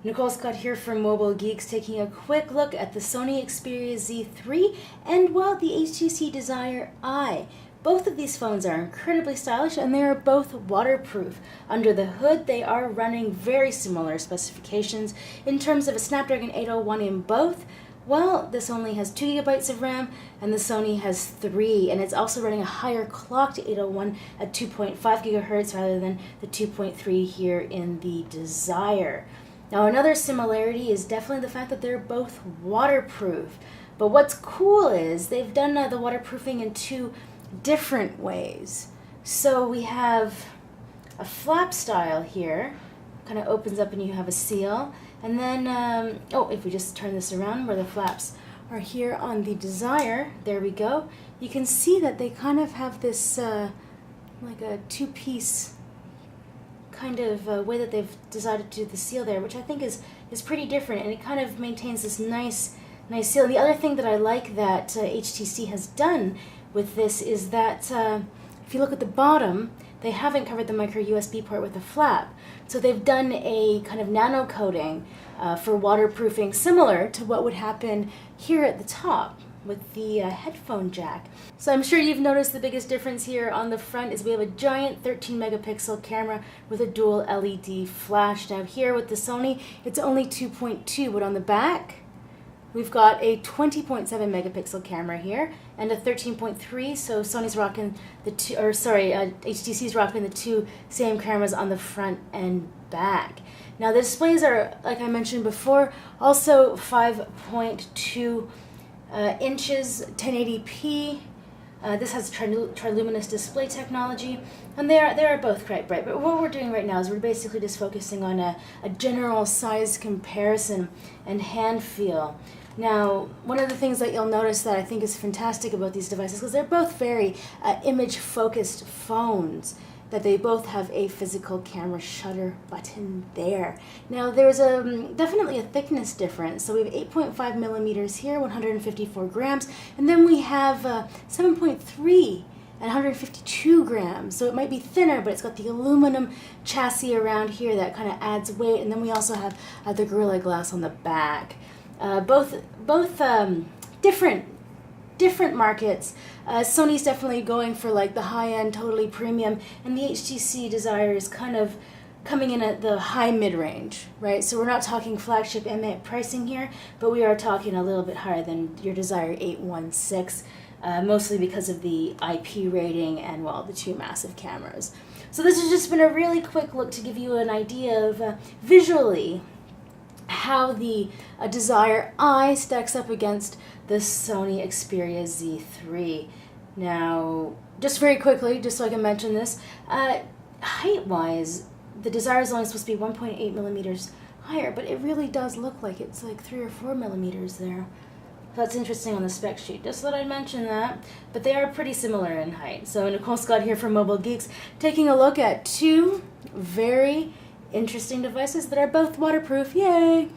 Nicole Scott here from Mobile Geeks, taking a quick look at the Sony Xperia Z3 and, well, the HTC Desire I. Both of these phones are incredibly stylish and they are both waterproof. Under the hood, they are running very similar specifications. In terms of a Snapdragon 801 in both, well, this only has 2 GB of RAM and the Sony has 3, and it's also running a higher clocked 801 at 2.5 GHz rather than the 2.3 here in the Desire. Now, another similarity is definitely the fact that they're both waterproof. But what's cool is they've done the waterproofing in 2 different ways. So we have a flap style here, kind of opens up and you have a seal. And then, if we just turn this around where the flaps are here on the Desire, there we go. You can see that they kind of have this like a 2-piece kind of way that they've decided to do the seal there, which I think is pretty different, and it kind of maintains this nice seal. And the other thing that I like that HTC has done with this is that if you look at the bottom, they haven't covered the micro USB port with a flap. So they've done a kind of nano coating for waterproofing, similar to what would happen here at the top with the headphone jack. So I'm sure you've noticed the biggest difference here on the front is we have a giant 13 megapixel camera with a dual LED flash. Now here with the Sony, it's only 2.2, but on the back, we've got a 20.7 megapixel camera here and a 13.3. So Sony's rocking the HTC's rocking the 2 same cameras on the front and back. Now the displays are, like I mentioned before, also 5.2 inches, 1080p. This has triluminous display technology, and they are both quite bright. But what we're doing right now is we're basically just focusing on a general size comparison and hand feel. Now, one of the things that you'll notice that I think is fantastic about these devices, because they're both very image-focused phones, that they both have a physical camera shutter button there. Now, there's definitely a thickness difference. So we have 8.5 millimeters here, 154 grams, and then we have 7.3 and 152 grams. So it might be thinner, but it's got the aluminum chassis around here that kind of adds weight, and then we also have the Gorilla Glass on the back. Both different markets. Sony's definitely going for like the high-end, totally premium, and the HTC Desire is kind of coming in at the high mid-range, right? So we're not talking flagship M8 pricing here, but we are talking a little bit higher than your Desire 816, mostly because of the IP rating and, well, the 2 massive cameras. So this has just been a really quick look to give you an idea of visually how the Desire I stacks up against the Sony Xperia Z3. Now, just very quickly, just so I can mention this, height-wise, the Desire is only supposed to be 1.8 millimeters higher, but it really does look like it's like 3 or 4 millimeters there. That's interesting on the spec sheet. Just thought I'd mention that, but they are pretty similar in height. So Nicole Scott here from Mobile Geeks, taking a look at 2 very interesting devices that are both waterproof. Yay!